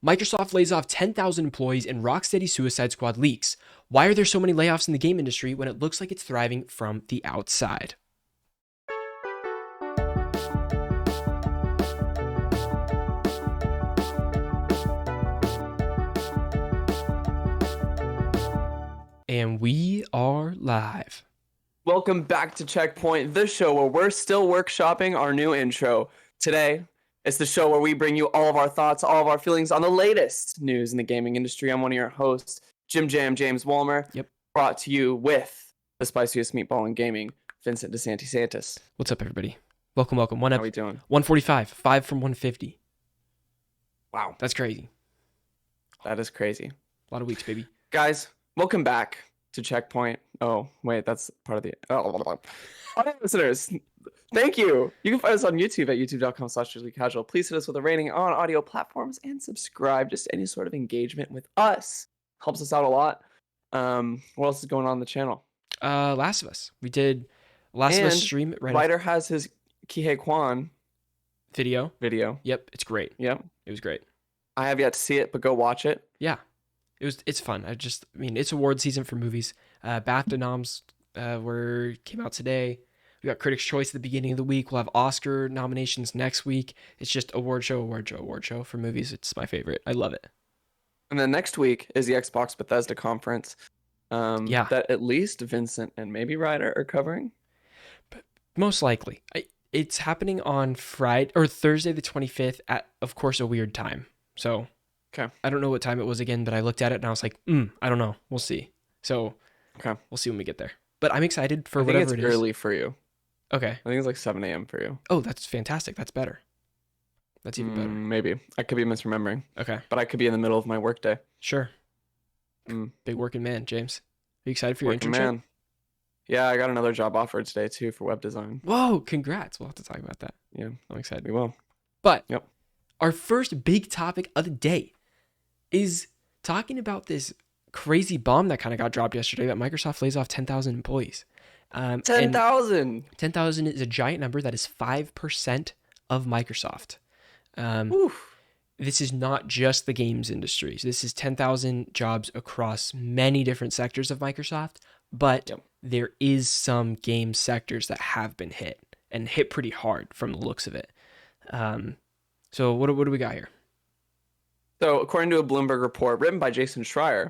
Microsoft lays off 10,000 employees and Rocksteady Suicide Squad leaks. Why are there so many layoffs in the game industry when it looks like it's thriving from the outside? And we are live. Welcome back to Checkpoint, the show where we're still workshopping our new intro. Today, it's the show where we bring you all of our thoughts, all of our feelings on the latest news in the gaming industry. I'm one of your hosts, James Walmer. Yep. Brought to you with the spiciest meatball in gaming, Vincent DeSantis. What's up, everybody? Welcome. How are we doing? 145, 5 from 150. Wow. That's crazy. That is crazy. A lot of weeks, baby. Guys, welcome back to Checkpoint. Oh, wait, that's part of the... Audio listeners, thank you. You can find us on YouTube at youtube.com/casual. Please hit us with a rating on audio platforms and subscribe. Just any sort of engagement with us helps us out a lot. What else is going on the channel? Last of Us. We did Last of Us stream right Ryder has his Kihei Kwan video. Yep, It's great. Yep. It was great. I have yet to see it, but go watch it. Yeah. It's fun. It's award season for movies. BAFTA noms came out today. We got Critics' Choice at the beginning of the week. We'll have Oscar nominations next week. It's just award show for movies. It's my favorite. I love it. And then next week is the Xbox Bethesda conference. That at least Vincent and maybe Ryder are covering. But most likely. It's happening on Friday or Thursday the 25th at, of course, a weird time. So okay. I don't know what time it was again, but I looked at it and I was like, I don't know. We'll see. So okay, we'll see when we get there. But I'm excited for I think whatever it's it is. early for you. Okay. I think it's like 7 a.m. for you. Oh, that's fantastic. That's better. That's even better. Maybe. I could be misremembering. Okay. But I could be in the middle of my workday. Sure. Big working man, James. Are you excited for your internship? Man. Yeah, I got another job offer today too for web design. Whoa, congrats. We'll have to talk about that. Yeah. I'm excited. We will. But yep. Our first big topic of the day is talking about this crazy bomb that kind of got dropped yesterday that Microsoft lays off 10,000 employees. 10,000. 10,000 is a giant number. That is 5% of Microsoft. This is not just the games industry. So this is 10,000 jobs across many different sectors of Microsoft, but there is some game sectors that have been hit and hit pretty hard from the looks of it. So what do we got here? So according to a Bloomberg report written by Jason Schreier,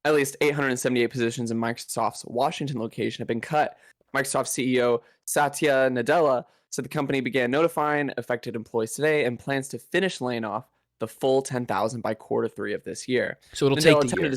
at least 878 positions in Microsoft's Washington location have been cut. Microsoft CEO Satya Nadella said the company began notifying affected employees today and plans to finish laying off the full 10,000 by Q3 of this year. So it'll take the year.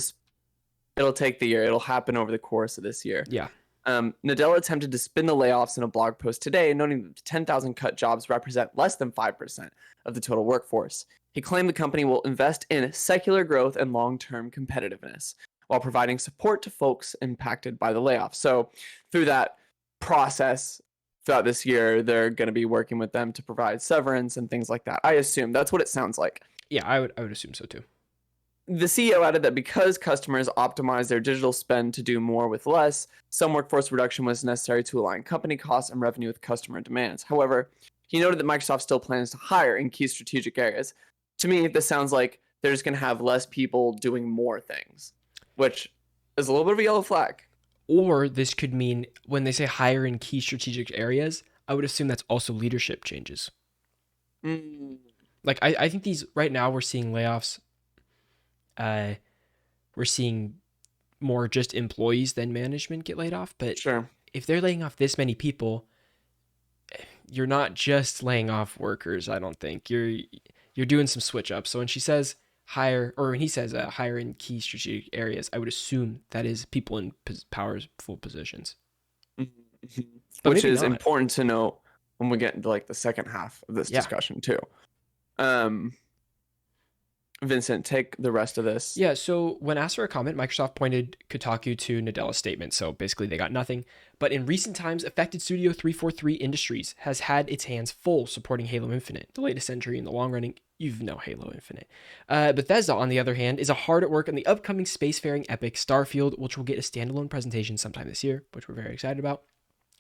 It'll take the year. It'll happen over the course of this year. Yeah. Nadella attempted to spin the layoffs in a blog post today, noting that the 10,000 cut jobs represent less than 5% of the total workforce. He claimed the company will invest in secular growth and long-term competitiveness while providing support to folks impacted by the layoff. So through that process, throughout this year, they're going to be working with them to provide severance and things like that. I assume that's what it sounds like. Yeah, I would assume so too. The CEO added that because customers optimize their digital spend to do more with less, some workforce reduction was necessary to align company costs and revenue with customer demands. However, he noted that Microsoft still plans to hire in key strategic areas. To me, this sounds like they're just going to have less people doing more things, which is a little bit of a yellow flag. Or this could mean when they say hire in key strategic areas, I would assume that's also leadership changes. Like I think these right now we're seeing layoffs. We're seeing more just employees than management get laid off. But sure, if they're laying off this many people, you're not just laying off workers. I don't think you're doing some switch up. So when she says hire, or when he says hire in key strategic areas, I would assume that is people in powerful positions. Which is important to know when we get into like the second half of this discussion too. Vincent, take the rest of this. Yeah, so when asked for a comment, Microsoft pointed Kotaku to Nadella's statement. So basically they got nothing. But in recent times, affected Studio 343 Industries has had its hands full supporting Halo Infinite, the latest entry in the long-running, Halo Infinite. Bethesda, on the other hand, is hard at work on the upcoming spacefaring epic Starfield, which will get a standalone presentation sometime this year, which we're very excited about.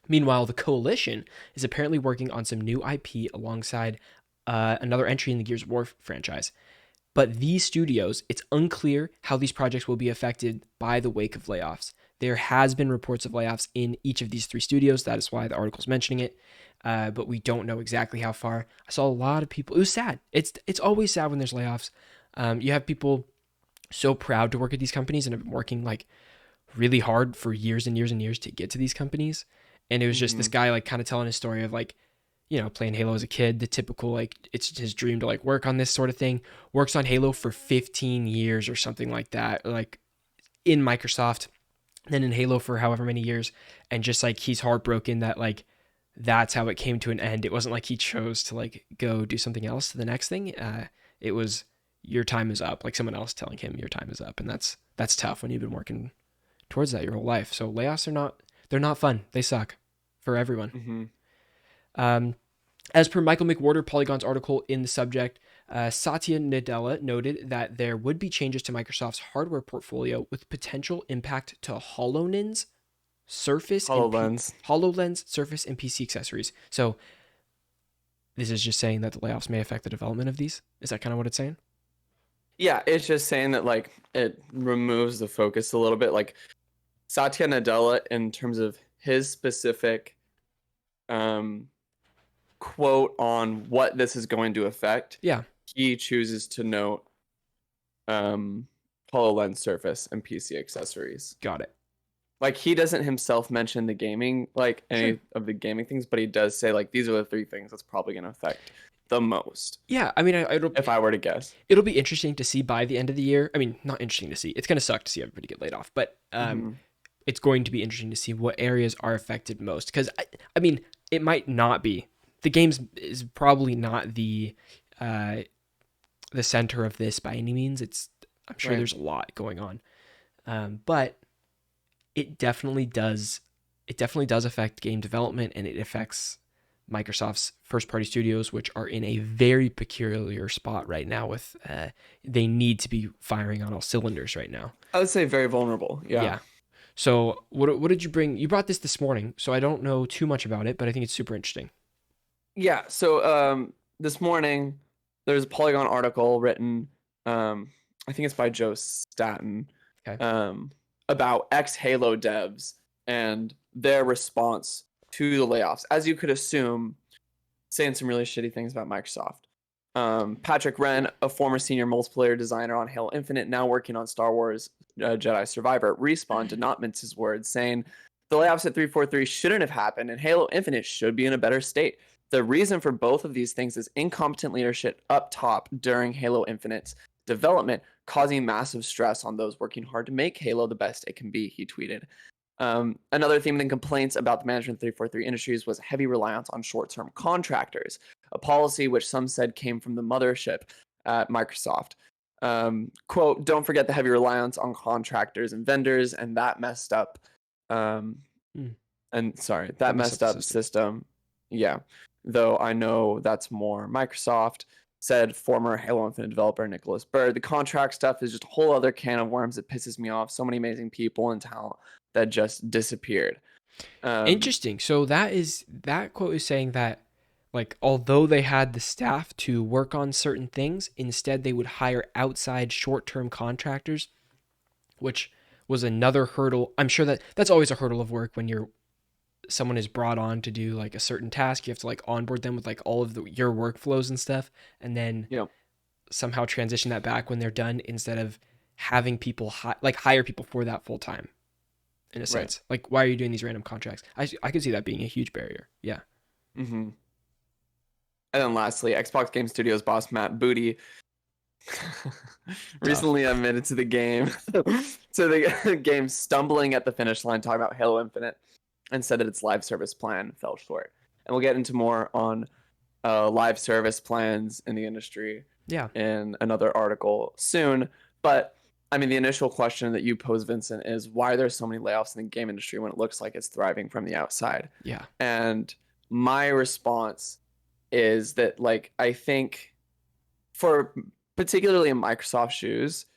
Meanwhile, the Coalition is apparently working on some new IP alongside another entry in the Gears of War franchise. But these studios, it's unclear how these projects will be affected by the wake of layoffs. There has been reports of layoffs in each of these three studios. That is why the article's mentioning it. But we don't know exactly how far. I saw a lot of people. It was sad. It's always sad when there's layoffs. You have people so proud to work at these companies and have been working like really hard for years and years and years to get to these companies. And it was just this Mm-hmm. guy like kind of telling his story of like, playing Halo as a kid, the typical like it's his dream to like work on this sort of thing. Works on Halo for 15 years or something like that, like in Microsoft, then in Halo for however many years, and just like he's heartbroken that like that's how it came to an end. It wasn't like he chose to like go do something else to the next thing. It was your time is up, like someone else telling him your time is up, and that's tough when you've been working towards that your whole life. So layoffs are not they're not fun. They suck for everyone. Mm-hmm. Um, as per Michael McWhorter, Polygon's article in the subject, Satya Nadella noted that there would be changes to Microsoft's hardware portfolio with potential impact to HoloLens, HoloLens. HoloLens, Surface, and PC accessories. So this is just saying that the layoffs may affect the development of these. Is that kind of what it's saying? Yeah, it's just saying that like it removes the focus a little bit. Like Satya Nadella, in terms of his specific um, quote on what this is going to affect, Yeah, he chooses to note um, HoloLens Surface and PC accessories. got it. Like he doesn't himself mention the gaming, like Sure. any of the gaming things, but he does say like these are the three things that's probably going to affect the most, Yeah, I mean, if I were to guess. it'll be interesting to see by the end of the year. I mean, not interesting to see. It's gonna suck to see everybody get laid off, but Mm-hmm. it's going to be interesting to see what areas are affected most. Because I mean, it might not be. The games is probably not the center of this by any means. I'm sure Right. there's a lot going on, but it definitely does. It definitely does affect game development, and it affects Microsoft's first party studios, which are in a very peculiar spot right now. With they need to be firing on all cylinders right now. I would say very vulnerable. Yeah. Yeah. So what did you bring? You brought this morning, so I don't know too much about it, but I think it's super interesting. Yeah. So this morning there's a Polygon article written, I think it's by Joe Staten, Okay. about ex Halo devs and their response to the layoffs. As you could assume, saying some really shitty things about Microsoft. Patrick Wren, a former senior multiplayer designer on Halo Infinite, now working on Star Wars Jedi Survivor, Respawn did not mince his words, saying the layoffs at 343 shouldn't have happened and Halo Infinite should be in a better state. The reason for both of these things is incompetent leadership up top during Halo Infinite's development, causing massive stress on those working hard to make Halo the best it can be, he tweeted. Another theme in complaints about the management of 343 Industries was heavy reliance on short-term contractors, a policy which some said came from the mothership at Microsoft. Quote, don't forget the heavy reliance on contractors and vendors, and that messed up. Hmm. And sorry, That that messed messed up the up system. system. Yeah. Though I know that's more Microsoft, said former Halo Infinite developer Nicholas Bird. The contract stuff is just a whole other can of worms that pisses me off. So many amazing people and talent that just disappeared. Interesting. So that quote is saying that like although they had the staff to work on certain things, instead they would hire outside short-term contractors, which was another hurdle. I'm sure that that's always a hurdle of work when someone is brought on to do like a certain task. You have to like onboard them with like all of your workflows and stuff, and then You know, somehow transition that back when they're done instead of having people hire people for that full time in a right. sense. Like, why are you doing these random contracts? I could see that being a huge barrier. Yeah. Mm-hmm. And then lastly, Xbox Game Studios boss Matt Booty Tough. recently admitted to the game, to the game stumbling at the finish line, talking about Halo Infinite, and said that its live service plan fell short. And we'll get into more on live service plans in the industry Yeah. in another article soon. But I mean, the initial question that you pose, Vincent, is why there's so many layoffs in the game industry when it looks like it's thriving from the outside. Yeah. And my response is that, like, I think for particularly in Microsoft shoes,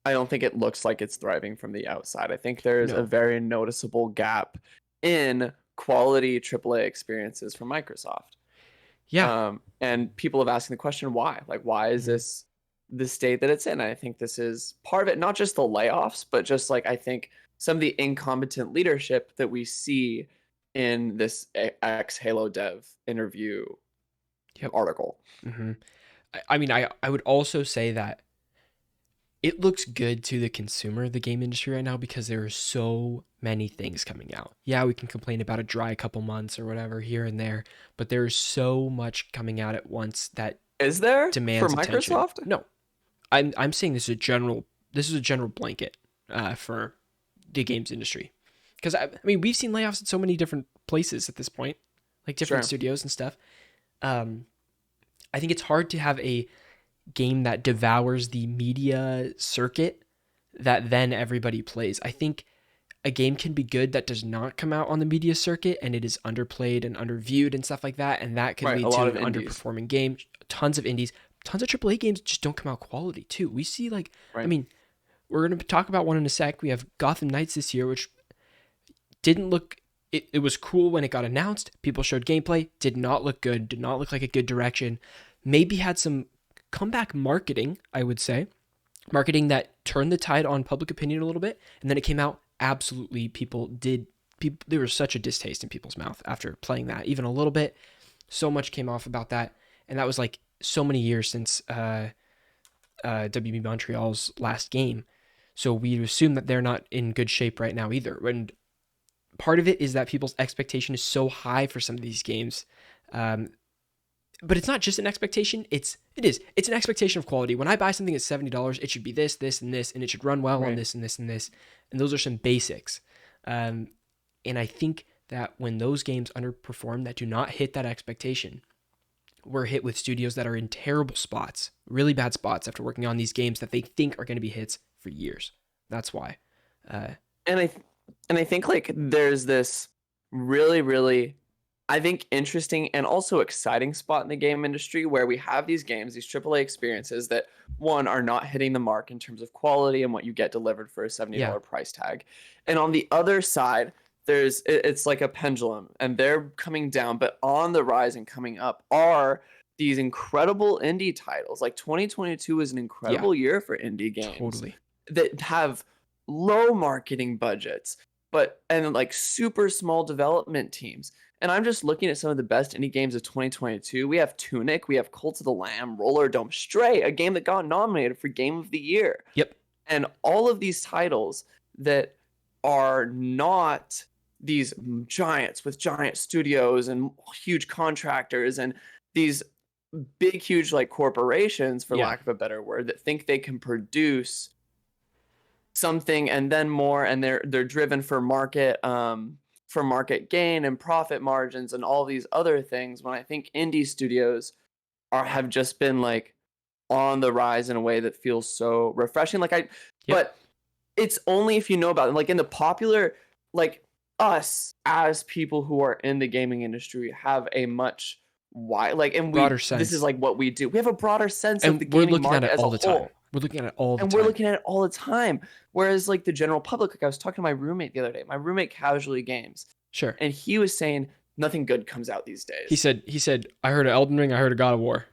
I don't think it looks like it's thriving from the outside. I think there's a No. very noticeable gap in quality AAA experiences from Microsoft. Yeah. And people have asked the question, why? Like, why is Mhm. this the state that it's in. I think this is part of it, not just the layoffs, but just like I think some of the incompetent leadership that we see in this ex Halo dev interview Yep. article. Hmm. I mean, I would also say that it looks good to the consumer of the game industry right now because there are so many things coming out. Yeah, we can complain about a dry couple months or whatever here and there, but there's so much coming out at once that Is there for demands attention. Microsoft? No, I'm saying this is a general blanket for the games industry because I mean we've seen layoffs at so many different places at this point, like different Sure. studios and stuff. Um, I think it's hard to have a game that devours the media circuit that then everybody plays. I think a game can be good that does not come out on the media circuit and it is underplayed and underviewed and stuff like that, and that can Right. A lead lot to of an indies. underperforming game. Tons of indies, tons of AAA games just don't come out quality too. We see like, I Right. mean, we're gonna talk about one in a sec. We have Gotham Knights this year, which didn't look. It was cool when it got announced. People showed gameplay. Did not look good. Did not look like a good direction. Maybe had some comeback marketing, I would say, marketing that turned the tide on public opinion a little bit, and then it came out absolutely there was such a distaste in people's mouth after playing that even a little bit. So much came off about that, and that was like so many years since WB Montreal's last game, so we assume that they're not in good shape right now either. And part of it is that people's expectation is so high for some of these games. um, but it's not just an expectation. It's an expectation of quality. When I buy something at $70, it should be this, this, and this, and it should run well on Right. this and this and this. And those are some basics. Um, and I think that when those games underperform that do not hit that expectation, we're hit with studios that are in terrible spots, really bad spots after working on these games that they think are going to be hits for years. That's why. Uh, And I think like there's this really, really I think interesting and also exciting spot in the game industry where we have these games, these AAA experiences that one are not hitting the mark in terms of quality and what you get delivered for a yeah. $70 price tag. And on the other side, it's like a pendulum and they're coming down, but on the rise and coming up are these incredible indie titles. Like 2022 is an Yeah. incredible year for indie games Totally. that have low marketing budgets, and like super small development teams. And I'm just looking at some of the best indie games of 2022. We have Tunic, we have Cult of the Lamb, Roller Dome Stray, a game that got nominated for Game of the Year. Yep. And all of these titles that are not these giants with giant studios and huge contractors and these big, huge like corporations, for Yeah. lack of a better word, that think they can produce something and then more, and they're driven for market gain and profit margins and all these other things, when I think indie studios have just been like on the rise in a way that feels so refreshing. Yep. But it's only if you know about it. Like in the popular, like us as people who are in the gaming industry have a much wide, like, and Broader this is sense. like what we do. We have a broader sense of the And we're gaming looking at market it as a all the time. whole. We're looking at it all the And we're time. looking at it all the time. Whereas like the general public, like I was talking to my roommate the other day, my roommate casually games, Sure. and he was saying nothing good comes out these He days. said, I heard of Elden Ring, I heard of God of War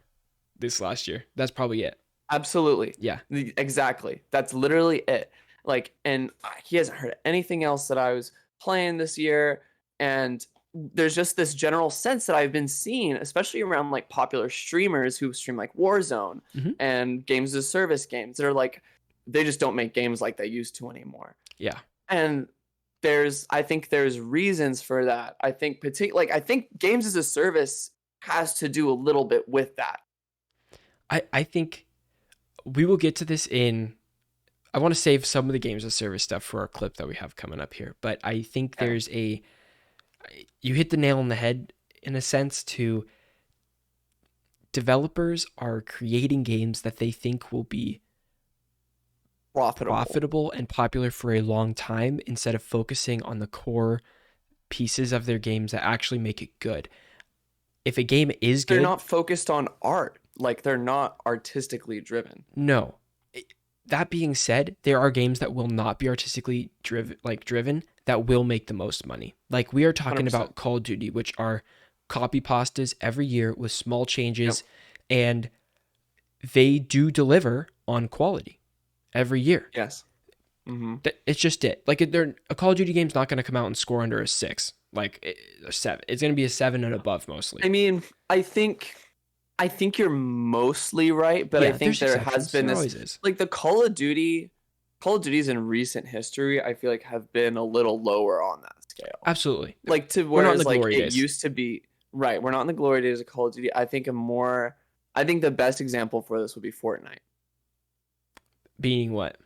this last year. That's probably it. Absolutely. Yeah. Exactly. That's literally it. Like, and he hasn't heard anything else that I was playing this year. And there's just this general sense that I've been seeing, especially around like popular streamers who stream like Warzone Mhm. and games as a service games that are like, they just don't make games like they used to anymore. Yeah. And I think there's reasons for that. I think I think games as a service has to do a little bit with that. I think we will get to this I want to save some of the games of service stuff for our clip that we have coming up here, but I think Okay. you hit the nail on the head in a sense to developers are creating games that they think will be profitable and popular for a long time instead of focusing on the core pieces of their games that actually make it good. If a game is good, They're not focused on art. Like they're not artistically driven. no. That being said, there are games that will not be artistically driven that will make the most money. Like we are talking 100%. about Call of Duty, which are copy pastas every year with small changes, and they do deliver on quality every year. Yes. Mm-hmm. It's just it. Like a Call of Duty game's not going to come out and score under a 6, like a 7. It's going to be a 7 and above mostly. I mean, I think you're mostly right, but I Yeah, think there's there has exceptions. been There this, always is. like the Call of Duties in recent history, I feel like have been a little lower on that scale. Absolutely. Like to We're not in whereas the like glory it days. used to be, right, we're not in the glory days of Call of Duty. I think the best example for this would be Fortnite. Being what?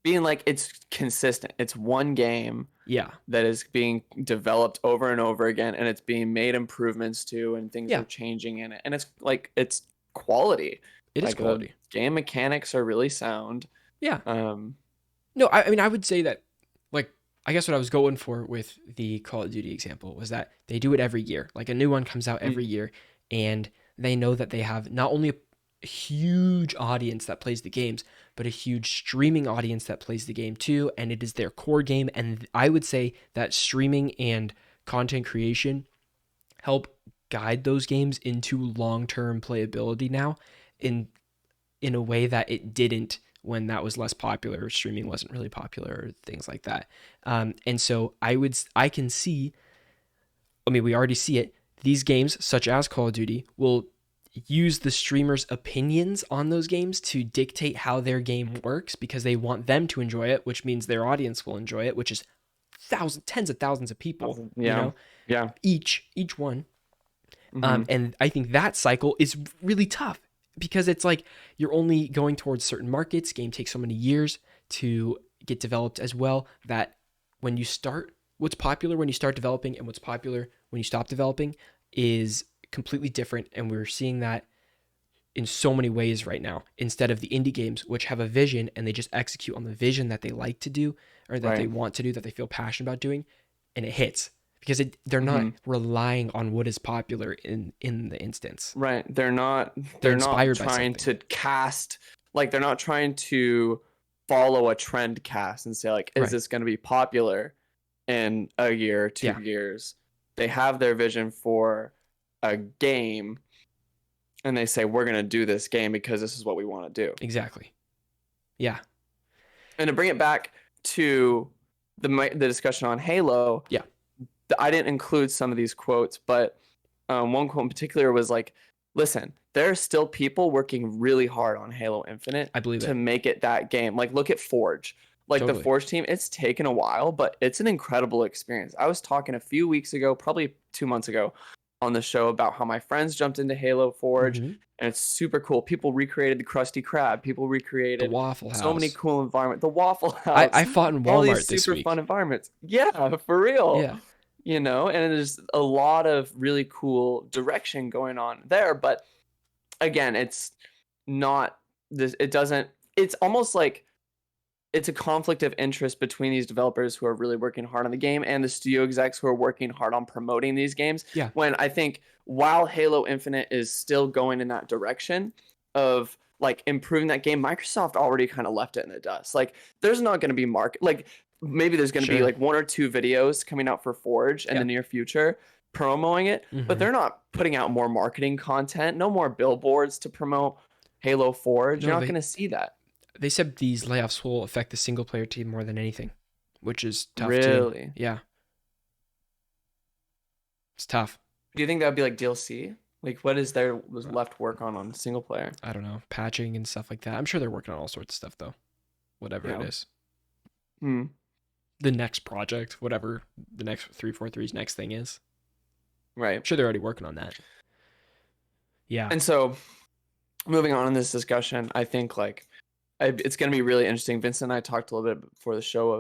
Being like it's consistent. It's one game Yeah. that is being developed over and over again, and it's being made improvements to, and things Yeah. are changing in it, and it's quality. It is Like the quality. game mechanics are really sound. Yeah. Um, No, I mean, I would say that, like, I guess what I was going for with the Call of Duty example was that they do it every year. Like, a new one comes out every year, and they know that they have not only a huge audience that plays the games, but a huge streaming audience that plays the game too. And it is their core game. And I would say that streaming and content creation help guide those games into long-term playability now in a way that it didn't when that was less popular, or streaming wasn't really popular, or things like that. And so I can see, I mean, we already see it. These games, such as Call of Duty, will use the streamers' opinions on those games to dictate how their game works because they want them to enjoy it, which means their audience will enjoy it, which is tens of thousands of people, yeah, yeah. each one. Mm-hmm. And I think that cycle is really tough because it's like you're only going towards certain markets. Game takes so many years to get developed as well that when you start, what's popular when you start developing and what's popular when you stop developing is completely different. And we're seeing that in so many ways right now, instead of the indie games, which have a vision and they just execute on the vision that they like to do or that they want to do, that they feel passionate about doing, and it hits because they're not relying on what is popular in the instance. Right. They're not inspired by trying to something. cast, like they're not trying to follow a trend cast and say like, is Right. this going to be popular in a year, 2 years? They have their vision for a game and they say, we're going to do this game because this is what we want to do. Exactly. Yeah. And to bring it back to the discussion on Halo, Yeah. I didn't include some of these quotes, but one quote in particular was like, listen, there are still people working really hard on Halo Infinite I believe to it. make it that game. Like, look at Forge. Like Totally. the Forge team, it's taken a while, but it's an incredible experience. I was talking a few weeks ago, probably 2 months ago, on the show about how my friends jumped into Halo Forge, and it's super cool. People recreated the Krusty Krab. People recreated The Waffle House. so many cool environments. The Waffle House. I fought in all Walmart these this super week. fun environments. Yeah, for real. Yeah. You know, and there's a lot of really cool direction going on there. But again, it's not this. It doesn't. It's almost like it's a conflict of interest between these developers who are really working hard on the game and the studio execs who are working hard on promoting these games. Yeah. When I think while Halo Infinite is still going in that direction of like improving that game, Microsoft already kind of left it in the dust. Like there's not going to be like maybe there's going to be like 1 or 2 videos coming out for Forge in the near future promoting it, but they're not putting out more marketing content, no more billboards to promote Halo Forge. You're not going to see that. They said these layoffs will affect the single player team more than anything, which is tough really? too. Yeah. It's tough. Do you think that would be like DLC? Like what is there was left work on single player? I don't know. Patching and stuff like that. I'm sure they're working on all sorts of stuff though. Whatever it is. The next project, whatever the next 343's next thing is. Right. I'm sure they're already working on that. Yeah. And so moving on in this discussion, I think like it's going to be really interesting. Vincent and I talked a little bit before the show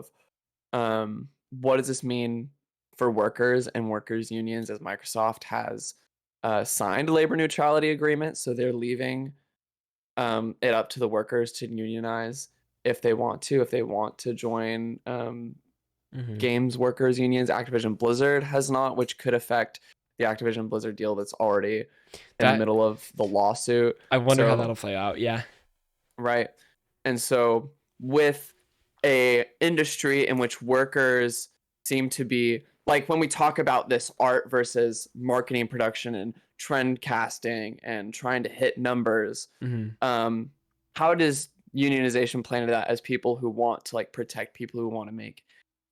of what does this mean for workers and workers unions as Microsoft has signed a labor neutrality agreement. So they're leaving it up to the workers to unionize if they want to join games workers unions. Activision Blizzard has not, which could affect the Activision Blizzard deal that's already in the middle of the lawsuit. I wonder how that'll play out. Yeah. Right. And so with a industry in which workers seem to be like when we talk about this art versus marketing production and trend casting and trying to hit numbers, Mm-hmm. how does unionization play into that as people who want to like protect people who want to make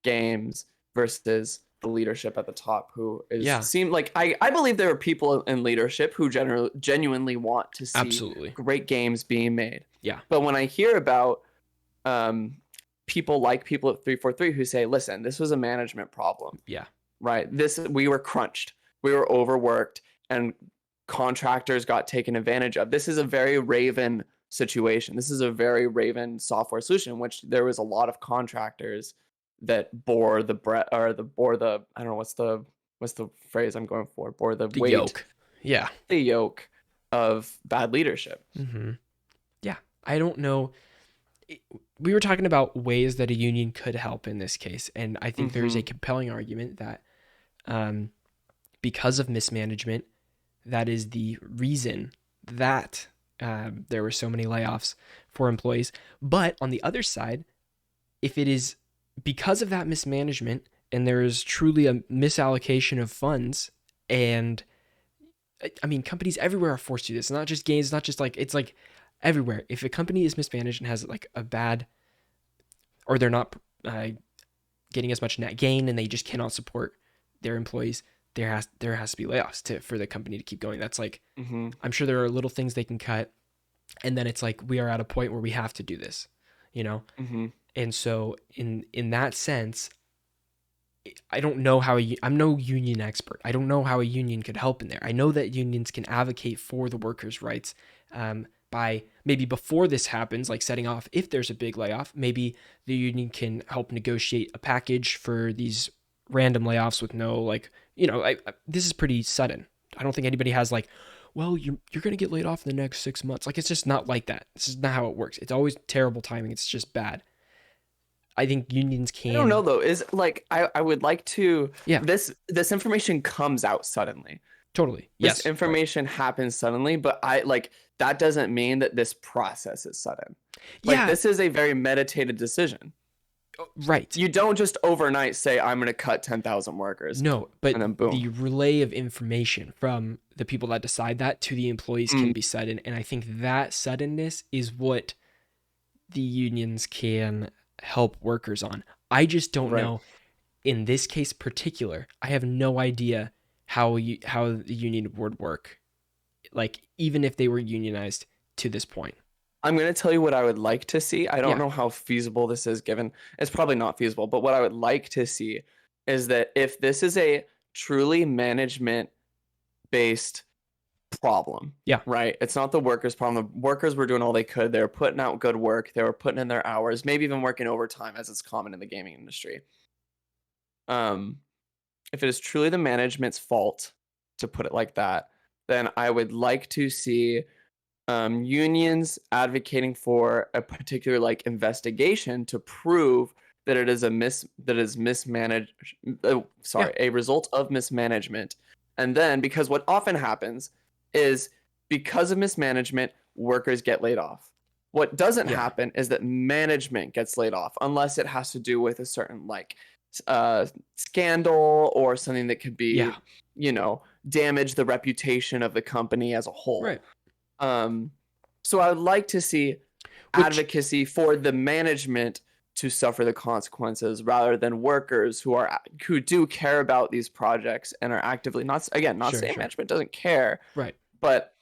games versus the leadership at the top who is Yeah, seem like I believe there are people in leadership who genuinely want to see absolutely. great games being made. Yeah, But when I hear about um, people at 343 who say, listen, this was a management problem, yeah, right? We were crunched, we were overworked, and contractors got taken advantage of. This is a very Raven situation. This is a very Raven software solution, which there was a lot of contractors that bore the bread or the bore the I don't know what's the phrase I'm going for, bore the the weight, yoke. Yeah. the yoke of bad leadership. Mm-hmm. Yeah, I don't know. We were talking about ways that a union could help in this case, and I think there is a Mm-hmm. compelling argument that um, because of mismanagement, that is the reason that there were so many layoffs for employees. But on the other side, if it is because of that mismanagement and there is truly a misallocation of funds, and I mean, companies everywhere are forced to do this, not just games, not just like, it's like everywhere. If a company is mismanaged and has like a bad, or they're not getting as much net gain and they just cannot support their employees, there has to be layoffs for the company to keep going. That's like, Mm-hmm. I'm sure there are little things they can cut, and then it's like we are at a point where we have to do this, you know. Mm-hmm. And so in that sense, I don't know how I'm no union expert. I don't know how a union could help in there. I know that unions can advocate for the workers' rights by maybe before this happens, like setting off if there's a big layoff. Maybe the union can help negotiate a package for these random layoffs with no like, this is pretty sudden. I don't think anybody has like, well, you're gonna get laid off in the next 6 months. Like, it's just not like that. This is not how it works. It's always terrible timing. It's just bad. I think unions I don't know can, though. Is like I would like to yeah, this information comes out suddenly. totally, This yes, right. information happens suddenly, but I like that doesn't mean that this process is sudden. Like Yeah, this is a very meditated decision. right. You don't just overnight say I'm going to cut 10,000 workers No, but and then boom. the relay of information from the people that decide that to the employees can Mm, be sudden. And I think that suddenness is what the unions can help workers on. I just don't right. know in this case particular. I have no idea how the union would work. Like, even if they were unionized to this point. I'm going to tell you what I would like to see. I don't Yeah. know how feasible this is given. It's probably not feasible, but what I would like to see is that if this is a truly management based problem, Yeah. right? It's not the workers' problem. The workers were doing all they could. They were putting out good work. They were putting in their hours, maybe even working overtime, as it's common in the gaming industry. Um, if it is truly the management's fault, to put it like that, then I would like to see unions advocating for a particular like investigation to prove that it is that is mismanaged. Yeah. A result of mismanagement, and then because what often happens is because of mismanagement, workers get laid off. What doesn't Yeah. happen is that management gets laid off unless it has to do with a certain like scandal or something that could be, Yeah. damage the reputation of the company as a whole. Right. Um, so I would like to see Which, advocacy for the management to suffer the consequences rather than workers who do care about these projects and are actively not sure, saying sure. management doesn't care, Right. but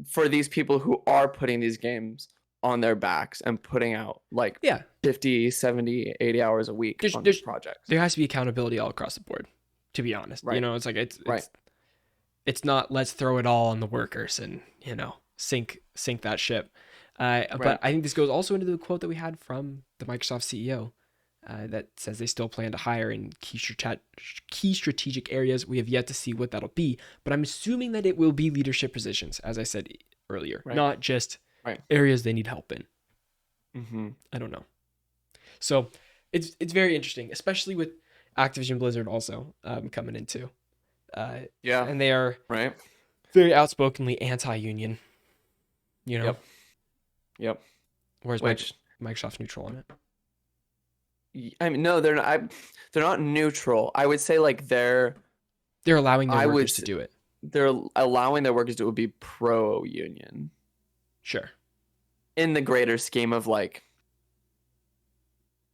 for these people who are putting these games on their backs and putting out like Yeah. 50, 70, 80 hours a week There's, on these there's, projects. there has to be accountability all across the board, to be honest. Right. It's like, Right. it's not let's throw it all on the workers and sink that ship. But Right. I think this goes also into the quote that we had from the Microsoft CEO that says they still plan to hire in key strategic areas. We have yet to see what that'll be, but I'm assuming that it will be leadership positions, as I said earlier, Right. not just Right. areas they need help in. Mm-hmm. I don't know. So it's very interesting, especially with Activision Blizzard also coming into, Yeah. and they are Right. very outspokenly anti-union. Yep. Yep. Whereas Which Microsoft's neutral on it. I mean, no, they're not. They're not neutral. I would say like They're allowing their I would. workers to do it. They're allowing their workers to be pro union Sure. in the greater scheme of like.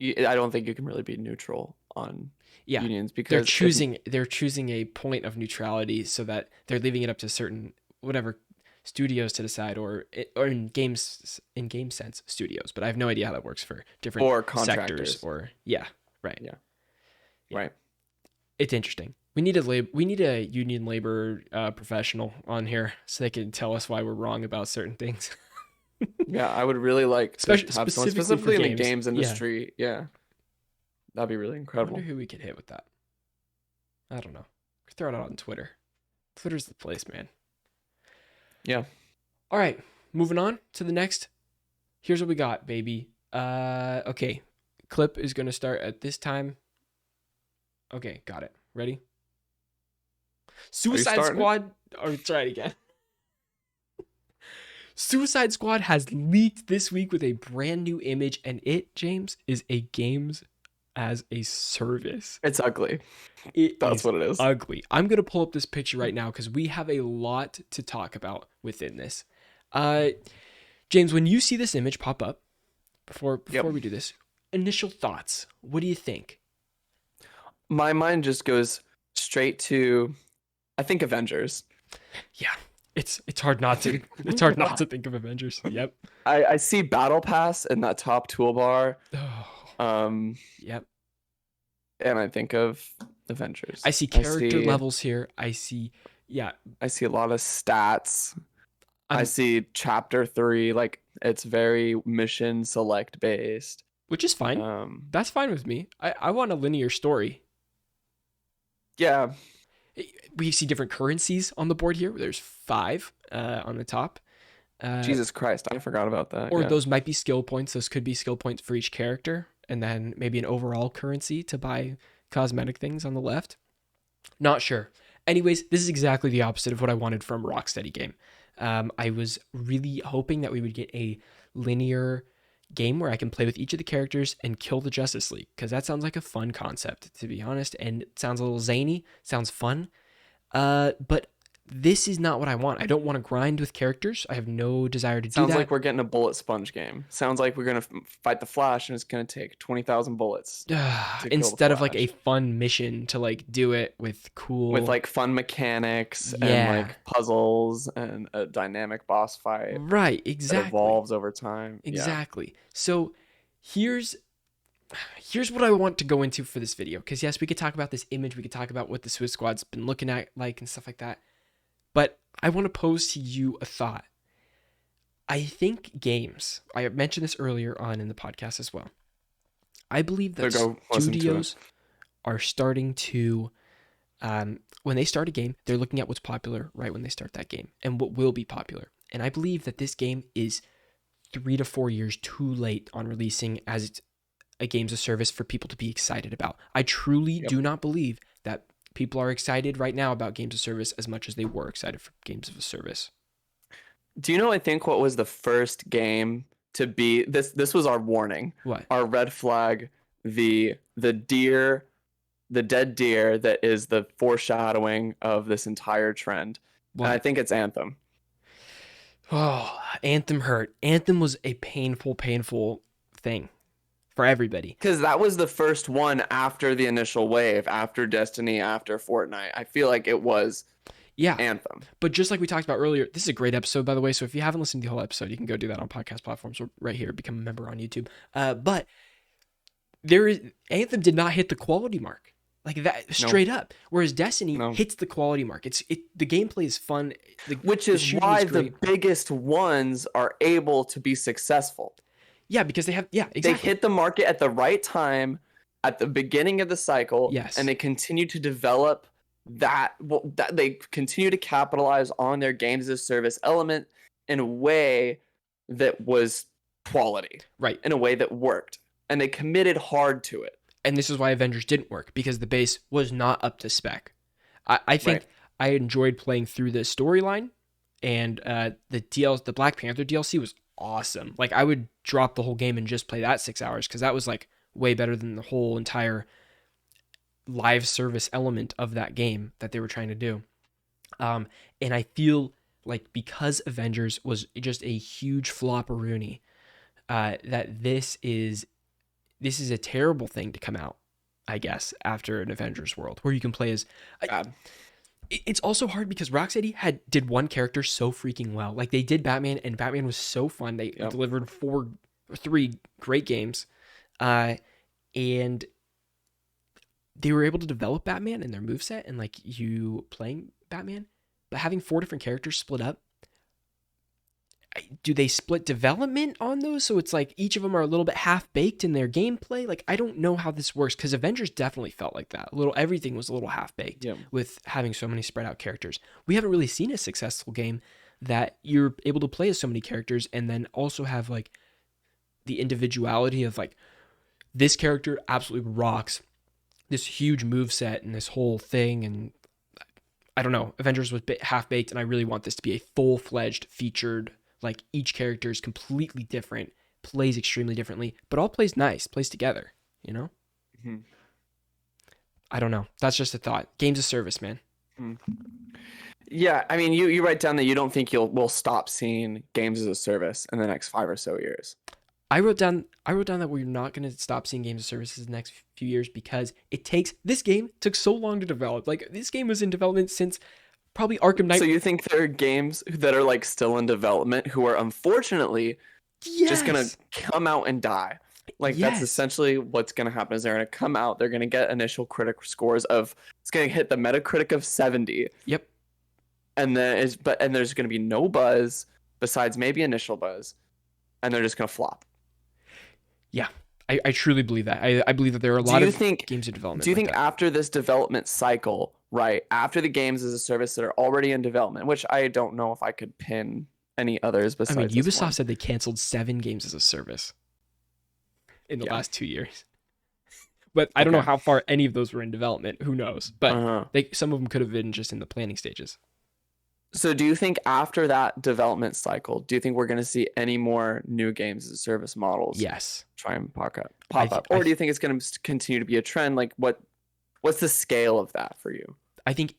I don't think you can really be neutral on Yeah. unions They're because choosing a point of neutrality so that they're leaving it up to certain whatever studios to decide, or in game sense studios, but I have no idea how that works for different or sectors. contractors. Or yeah, right. Yeah. Yeah. Right. It's interesting. We need a union labor professional on here so they can tell us why we're wrong about certain things. Yeah, I would really like to Especially have someone specifically for specifically in the games. games Yeah. industry. Yeah. That'd be really I incredible. wonder who we could hit with that. I don't know. Throw it out on Twitter. Twitter's the place, man. Yeah. All right, moving on to the next. Here's what we got, baby. Okay. Clip is going to start at this time. Okay, got it. Ready? Suicide Squad. Or try it again. Suicide Squad has leaked this week with a brand new image, and it, James, is a games as a service. It's ugly. That's what it is. Ugly. I'm going to pull up this picture right now because we have a lot to talk about within this. James, when you see this image pop up, before we do this, initial thoughts. What do you think? My mind just goes straight to, I think, Avengers. Yeah, it's hard not to. It's hard not to think of Avengers. Yep. I see Battle Pass in that top toolbar. Yep. And I think of Avengers. I see character levels here. I see a lot of stats. I see chapter 3, like it's very mission select based. Which is fine. That's fine with me. I want a linear story. Yeah. We see different currencies on the board here. There's 5 on the top. Jesus Christ, I forgot about that. Or those might be skill points. Those could be skill points for each character. And then maybe an overall currency to buy cosmetic things on the left. Not sure. Anyways, this is exactly the opposite of what I wanted from a Rocksteady game. I was really hoping that we would get a linear game where I can play with each of the characters and kill the Justice League, because that sounds like a fun concept, to be honest, and it sounds a little zany, sounds fun. But this is not what I want. I don't want to grind with characters. I have no desire to do that. Sounds like we're getting a bullet sponge game. Sounds like we're going to fight the Flash and it's going to take 20,000 bullets. Instead of like a fun mission to like do it with cool... With like fun mechanics and like puzzles and a dynamic boss fight. Right, exactly. That evolves over time. Exactly. Yeah. So here's what I want to go into for this video. Because yes, we could talk about this image. We could talk about what the Suicide Squad's been looking at like and stuff like that. But I want to pose to you a thought. I think games, I mentioned this earlier on in the podcast as well. I believe that studios are starting to, when they start a game, they're looking at what's popular right when they start that game and what will be popular. And I believe that this game is 3 to 4 years too late on releasing as a games of service for people to be excited about. I truly do not believe that people are excited right now about games of service as much as they were excited for games of a service. Do you know, I think what was the first game to be this was our warning. What? Our red flag, the dead deer that is the foreshadowing of this entire trend. And I think it's Anthem. Oh, Anthem hurt. Anthem was a painful thing for everybody. Because that was the first one after the initial wave, after Destiny, after Fortnite. I feel like it was Anthem. But just like we talked about earlier, this is a great episode, by the way. So if you haven't listened to the whole episode, you can go do that on podcast platforms or right here, become a member on YouTube. But Anthem did not hit the quality mark. Like that, straight up. Whereas Destiny hits the quality mark. The gameplay is fun. Which is why the biggest ones are able to be successful. Yeah, because they have, exactly. They hit the market at the right time, at the beginning of the cycle, and they continue to develop that they continue to capitalize on their games as a service element in a way that was quality. Right. In a way that worked. And they committed hard to it. And this is why Avengers didn't work, because the base was not up to spec. I think I enjoyed playing through the storyline, and the Black Panther DLC was awesome. Like I would drop the whole game and just play that 6 hours because that was like way better than the whole entire live service element of that game that they were trying to do. And I feel like because Avengers was just a huge flopperoonie, that this is a terrible thing to come out, I guess, after an Avengers world where you can play as. It's also hard because Rocksteady did one character so freaking well. Like they did Batman, and Batman was so fun. They delivered 3 great games, and they were able to develop Batman and their moveset and like you playing Batman, but having 4 different characters split up. Do they split development on those? So it's like each of them are a little bit half baked in their gameplay. Like I don't know how this works because Avengers definitely felt like that. Everything was a little half baked with having so many spread out characters. We haven't really seen a successful game that you're able to play as so many characters and then also have like the individuality of like this character absolutely rocks this huge move set and this whole thing. And I don't know, Avengers was half baked, and I really want this to be a full-fledged featured. Like each character is completely different, plays extremely differently, but all plays nice, plays together, you know? Mm-hmm. I don't know. That's just a thought. Games of service, man. Mm-hmm. Yeah, I mean, you write down that you don't think we'll stop seeing games as a service in the next 5 or so years. I wrote down that we're not going to stop seeing games of services in the next few years because this game took so long to develop. Like this game was in development since probably Arkham Knight. So you think there are games that are like still in development who are unfortunately just gonna come out and die? Like that's essentially what's gonna happen. Is they're gonna come out, they're gonna get initial critic scores of it's gonna hit the Metacritic of 70. Yep. And there's gonna be no buzz besides maybe initial buzz, and they're just gonna flop. Yeah. I truly believe that. I believe that there are a lot of games in development. Do you think after this development cycle, right, after the games as a service that are already in development, which I don't know if I could pin any others besides Ubisoft said they canceled 7 games as a service in the last 2 years. But I don't know how far any of those were in development. Who knows? But some of them could have been just in the planning stages. So do you think after that development cycle, do you think we're going to see any more new games as a service models? Yes. Try and pop up. Or do you think it's going to continue to be a trend? Like what's the scale of that for you? I think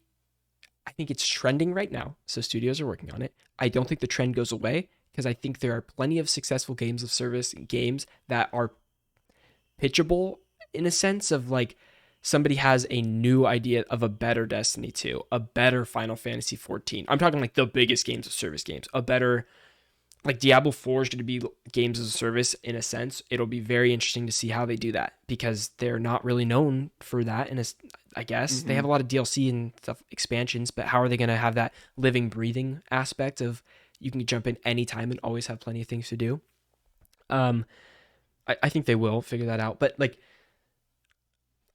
it's trending right now. So studios are working on it. I don't think the trend goes away because I think there are plenty of successful games of service games that are pitchable in a sense of like somebody has a new idea of a better Destiny 2, a better Final Fantasy 14. I'm talking like the biggest games of service games, a better like Diablo 4 is going to be games as a service in a sense. It'll be very interesting to see how they do that because they're not really known for that. And I guess they have a lot of DLC and stuff, expansions, but how are they going to have that living, breathing aspect of you can jump in anytime and always have plenty of things to do? I think they will figure that out. But like,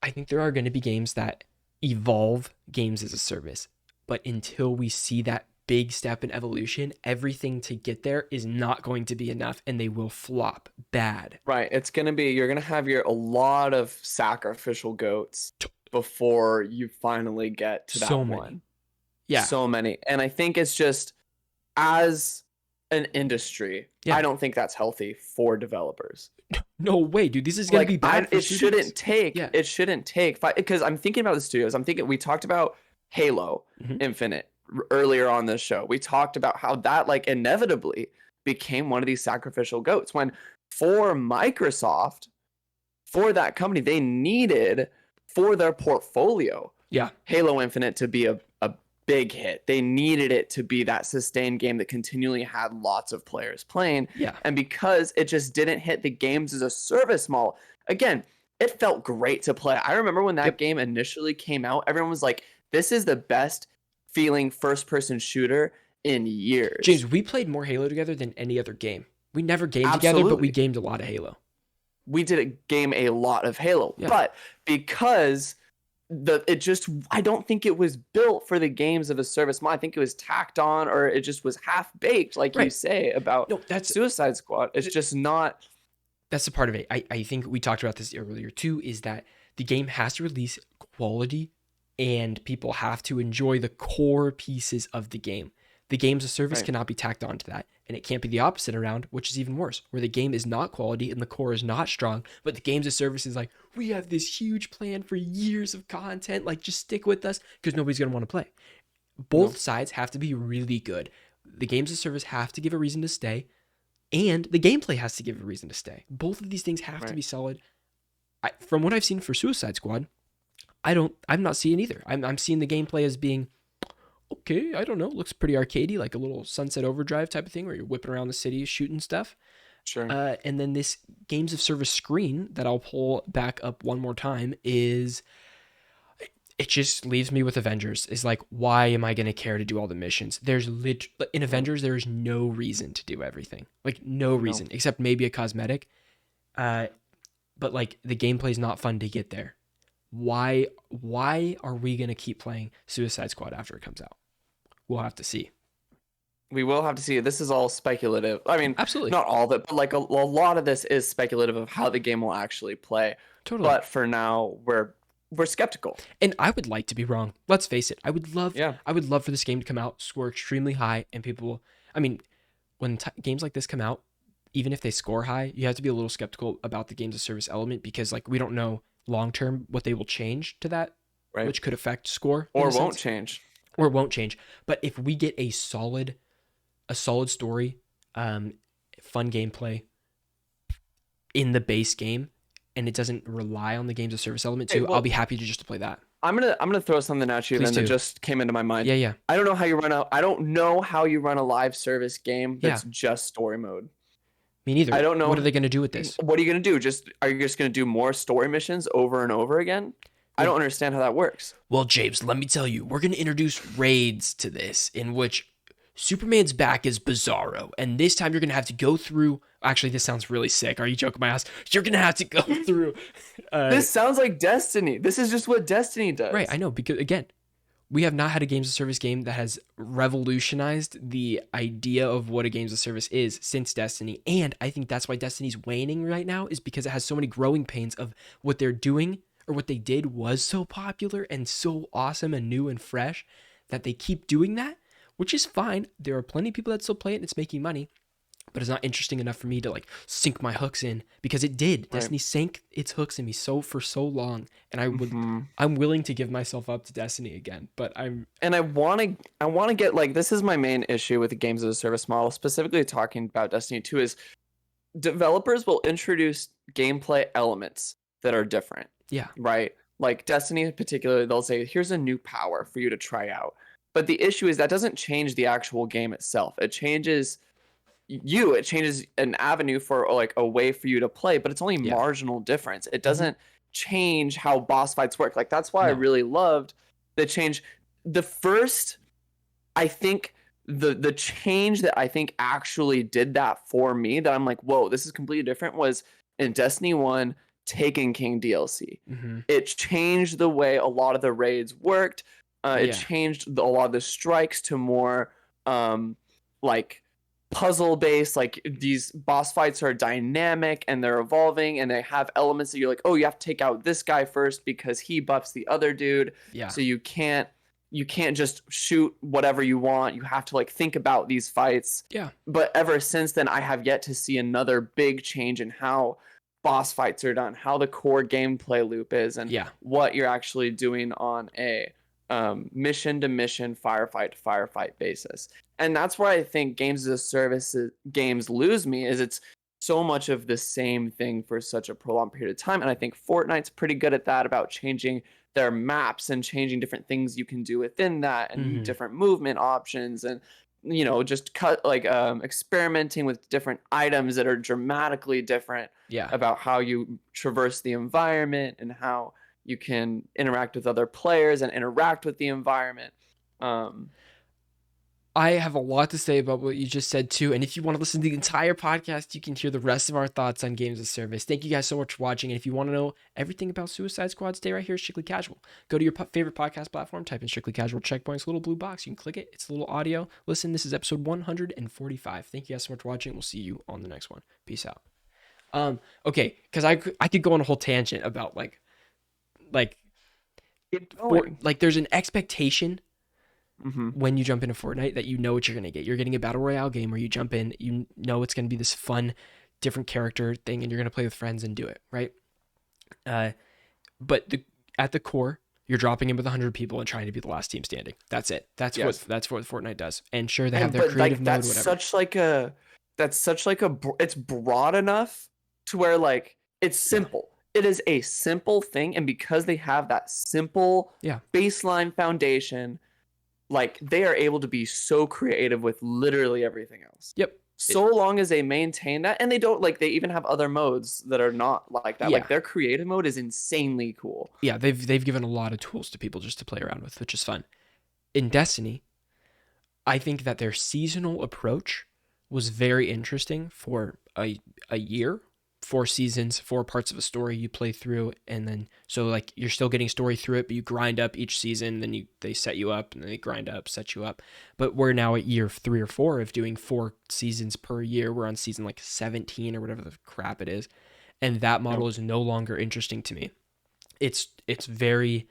I think there are going to be games that evolve games as a service. But until we see that big step in evolution, everything to get there is not going to be enough and they will flop bad. Right. It's going to be, you're going to have a lot of sacrificial goats before you finally get to that one. Yeah. So many. And I think it's just as an industry, I don't think that's healthy for developers. No way, dude. This is going to be bad for studios. It shouldn't take because I'm thinking about the studios. We talked about Halo Infinite earlier on this show. We talked about how that like inevitably became one of these sacrificial goats when for Microsoft, for that company, they needed for their portfolio Halo Infinite to be a big hit. They needed it to be that sustained game that continually had lots of players playing. Yeah. And because it just didn't hit the games as a service model, again, it felt great to play. I remember when that game initially came out, everyone was like, this is the best feeling first-person shooter in years. James, we played more Halo together than any other game. We never gamed together, but we gamed a lot of Halo. We did game a lot of Halo, but because I don't think it was built for the games of a service model. I think it was tacked on, or it just was half baked, like you say about Suicide Squad. It's just not. That's the part of it. I think we talked about this earlier too. Is that the game has to release quality, and people have to enjoy the core pieces of the game. The games of service Right. cannot be tacked onto that. And it can't be the opposite around, which is even worse, where the game is not quality and the core is not strong, but the games of service is like, we have this huge plan for years of content. Like, just stick with us because nobody's going to want to play. Both No. sides have to be really good. The games of service have to give a reason to stay, and the gameplay has to give a reason to stay. Both of these things have to Right. be solid. From what I've seen for Suicide Squad, I'm not seeing either. I'm seeing the gameplay as being okay. I don't know. Looks pretty arcadey, like a little Sunset Overdrive type of thing, where you're whipping around the city shooting stuff. Sure. And then this games of service screen that I'll pull back up one more time is it just leaves me with Avengers. Is like, why am I going to care to do all the missions? In Right. Avengers, there is no reason to do everything. Like, no No. reason except maybe a cosmetic. Uh, but like the gameplay is not fun to get there. Why are we going to keep playing Suicide Squad after it comes out? We'll have to see. We will have to see. This is all speculative. I mean, Absolutely. not all of it, but like a lot of this is speculative of how the game will actually play. Totally. But for now, we're skeptical. And I would like to be wrong. Let's face it. Yeah. I would love for this game to come out, score extremely high, and people. I mean, when games like this come out, even if they score high, you have to be a little skeptical about the games of service element because like we don't know long term what they will change to that, Right. which could affect score in Or a won't sense, change. or won't change. But if we get a solid story, fun gameplay in the base game, and it doesn't rely on the games of service element Hey, too, I'll well, be happy to just to play that. I'm gonna throw something at you Please then that do. just came into my mind. Yeah, yeah, I don't know how you run a live service game yeah. that's just story mode. Me neither. I don't What are know. they going to do with this? What are you gonna do? Are you just gonna do more story missions over and over again? I Well, don't understand how that works. well, James, let me tell you, we're going to introduce raids to this in which Superman's back is Bizarro, and this time you're going to have to go through. Actually, this sounds really sick. Are you joking my ass? You're going to have to go through. Uh, This sounds like Destiny. This is just what Destiny right, I does. know because again, we have not had a games of service game that has revolutionized the idea of what a games of service is since Destiny. And I think that's why Destiny's waning right now is because it has so many growing pains of what they're doing or what they did was so popular and so awesome and new and fresh that they keep doing that, which is fine. There are plenty of people that still play it and it's making money, but it's not interesting enough for me to like sink my hooks in because it did. Right. Destiny sank its hooks in me so for so long, and Hmm. I'm willing to give myself up to Destiny again, but I'm And I want to get like this is my main issue with the games as a service model, specifically talking about Destiny 2 is developers will introduce gameplay elements that are different, yeah. right? Like Destiny in particular, they'll say, here's a new power for you to try out. But the issue is that doesn't change the actual game itself. It changes an avenue for like a way for you to play, but it's only Yeah. marginal difference. It Mhm. doesn't change how boss fights work. Like that's why I No. really loved the change. The first, I think the change that I think actually did that for me that I'm like, whoa, this is completely different was in Destiny 1 Taken King DLC. Mhm. It changed the way a lot of the raids worked. It Yeah. changed a lot of the strikes to more like puzzle based. Like these boss fights are dynamic and they're evolving and they have elements that you're like, oh, you have to take out this guy first because he buffs the other dude. Yeah. So you can't just shoot whatever you want. You have to like think about these fights. Yeah. But ever since then, I have yet to see another big change in how boss fights are done, how the core gameplay loop is, and Yeah. what you're actually doing on a mission to mission, firefight to firefight basis. And that's where I think games as a service games lose me is it's so much of the same thing for such a prolonged period of time. And I think Fortnite's pretty good at that about changing their maps and changing different things you can do within that and Mhm. different movement options and just cut like experimenting with different items that are dramatically different Yeah. about how you traverse the environment and how you can interact with other players and interact with the environment. um I have a lot to say about what you just said too. And if you want to listen to the entire podcast, you can hear the rest of our thoughts on games of service. Thank you guys so much for watching. And if you want to know everything about Suicide Squad, stay right here, Strictly Casual. Go to your favorite podcast platform, type in Strictly Casual Checkpoints, little blue box. You can click it. It's a little audio. Listen, this is episode 145. Thank you guys so much for watching. We'll see you on the next one. Peace out. Okay, because I could go on a whole tangent about like Keep going. there's an expectation Mm-hmm. when you jump into Fortnite that you know what you're going to get. You're getting a battle royale game where you jump in, you know it's going to be this fun, different character thing, and you're going to play with friends and do it, right? Uh, but at the core, you're dropping in with 100 people and trying to be the last team standing. That's it. Yes. That's what Fortnite does. And sure, they have And their but creative like mode, whatever. that's such like a it's broad enough to where like it's Yeah, simple. It is a simple thing, and because they have that simple yeah, baseline foundation, like they are able to be so creative with literally everything else. yep, So long as they maintain that, and they don't like they even have other modes that are not like that. yeah, Like their creative mode is insanely cool. yeah. They've given a lot of tools to people just to play around with, which is fun. In Destiny, I think that their seasonal approach was very interesting for a year, 4 seasons, 4 parts of a story you play through, and then so like you're still getting story through it, but you grind up each season, then they set you up, and then they grind up, set you up. But we're now at year 3 or 4 of doing 4 seasons per year. We're on season like 17 or whatever the crap it is, and that Yep. model is no longer interesting to me. It's very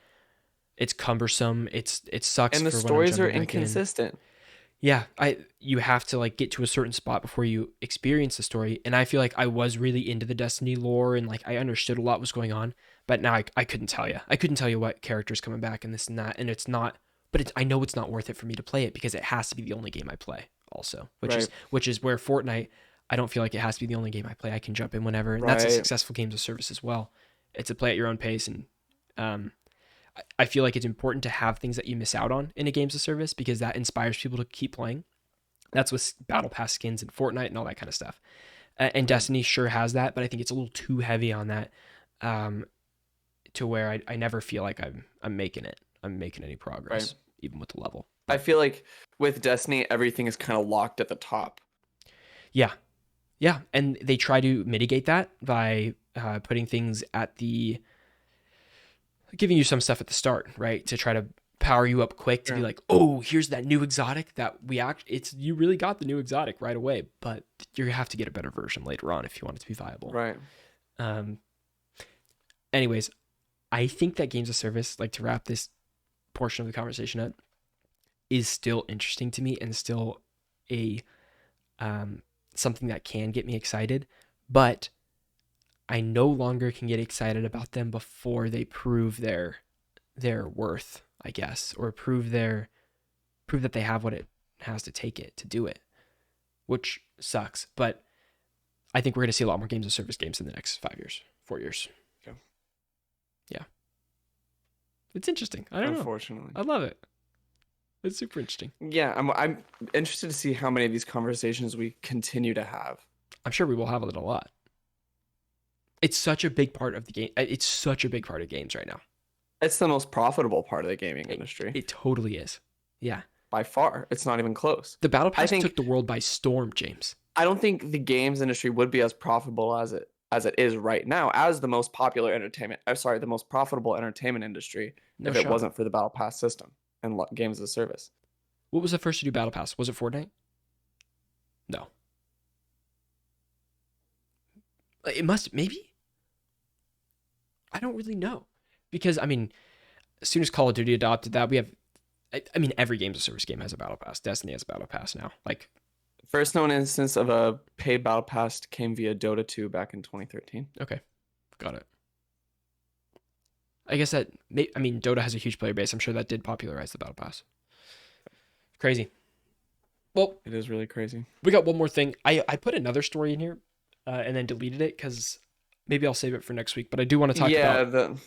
it's cumbersome. It sucks And the for when I'm stories are jumping back in. inconsistent. Yeah, you have to like get to a certain spot before you experience the story, and I feel like I was really into the Destiny lore and like I understood a lot was going on, but now I couldn't tell you. I couldn't tell you what characters coming back and this and that, and it's not. But I know it's not worth it for me to play it because it has to be the only game I play. Also, Right. which is where Fortnite. I don't feel like it has to be the only game I play. I can jump in whenever, and that's a Right. successful games of service as well. It's a play at your own pace, and um, I feel like it's important to have things that you miss out on in a games of service because that inspires people to keep playing. That's with battle pass skins and Fortnite and all that kind of stuff. And Right. Destiny sure has that, but I think it's a little too heavy on that, um, to where I never feel like I'm making it. I'm making any Right. progress, even with the level. I But feel like with Destiny, everything is kind of locked at the top. yeah, yeah, and they try to mitigate that by putting things at the giving you some stuff at the start, right, to try to power you up quick to be Sure. like, oh, here's that new exotic that it's you really got the new exotic right away, but you have to get a better version later on if you want it to be viable. Right. Um, anyways, I think that games of service, like to wrap this portion of the conversation up, is still interesting to me and still a something that can get me excited, but I no longer can get excited about them before they prove their worth, I guess, or prove that they have what it has to take it to do it, which sucks. But I think we're going to see a lot more games of service games in the next 5 years, 4 years. Okay. Yeah, it's interesting. I don't know. Unfortunately. I love it. It's super interesting. Yeah, I'm interested to see how many of these conversations we continue to have. I'm sure we will have it a lot. It's such a big part of the game. It's such a big part of games right now. It's the most profitable part of the gaming It, industry it totally is. Yeah. by far. It's not even close. The Battle I Pass took think the world by storm, James. I don't think the games industry would be as profitable as it is right now as the most popular entertainment. Sorry, the most profitable entertainment industry No if it shot. wasn't for the Battle Pass system and games as a service. What was the first to do Battle Pass? Was it Fortnite? No. It must, maybe? I don't really know. Because, I mean, as soon as Call of Duty adopted that, we have, I mean, every games of service game has a Battle Pass. Destiny has a Battle Pass now. Like, First known instance of a paid Battle Pass came via Dota 2 back in 2013. okay, got it. I guess that, I mean, Dota has a huge player base. I'm sure that did popularize the Battle Pass. Crazy. Well, It is really crazy. we got one more thing. I put another story in here and then deleted it because maybe I'll save it for next week. But I do want to talk about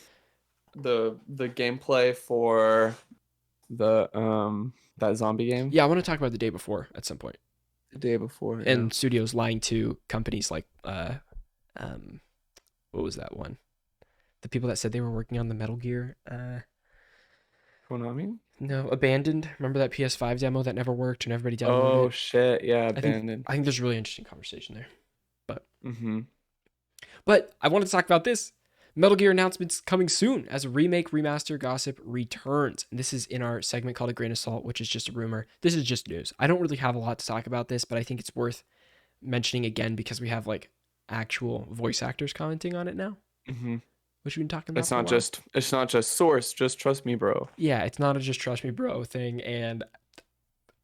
the gameplay for the that zombie game yeah, I want to talk about the day before at some point. the day before. And studios lying to companies like what was that one? The people that said they were working on the Metal Gear Konami? no, Abandoned. Remember that PS5 demo that never worked and everybody downloaded Oh it? shit! Yeah, I think Abandoned. I think there's a really interesting conversation there. Mm-hmm. But I wanted to talk about this. Metal Gear announcements coming soon as a remake remaster gossip returns. And this is in our segment called A Grain of Salt, which is just a rumor. This is just news. I don't really have a lot to talk about this, but I think it's worth mentioning again because we have like actual voice actors commenting on it now. Mm-hmm. which we've been talking about It's for a not while. just it's not just source, just trust me, bro. Yeah, it's not a just trust me, bro thing. And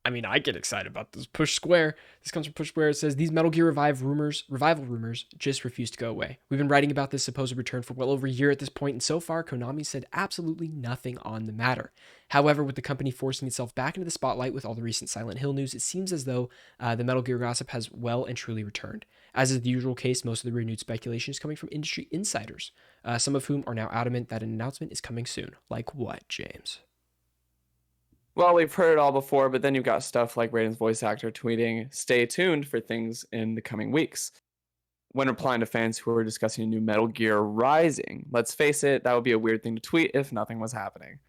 I mean, I get excited about this. Push Square. This comes from Push Square. It says these Metal Gear revival rumors, just refuse to go away. We've been writing about this supposed return for well over a year at this point, and so far, Konami said absolutely nothing on the matter. However, with the company forcing itself back into the spotlight with all the recent Silent Hill news, it seems as though the Metal Gear gossip has well and truly returned. As is the usual case, most of the renewed speculation is coming from industry insiders, some of whom are now adamant that an announcement is coming soon. Like what, James? Well, we've heard it all before, but then you've got stuff like Raiden's voice actor tweeting, "Stay tuned for things in the coming weeks." When replying to fans who are discussing a new Metal Gear Rising. Let's face it, that would be a weird thing to tweet if nothing was happening.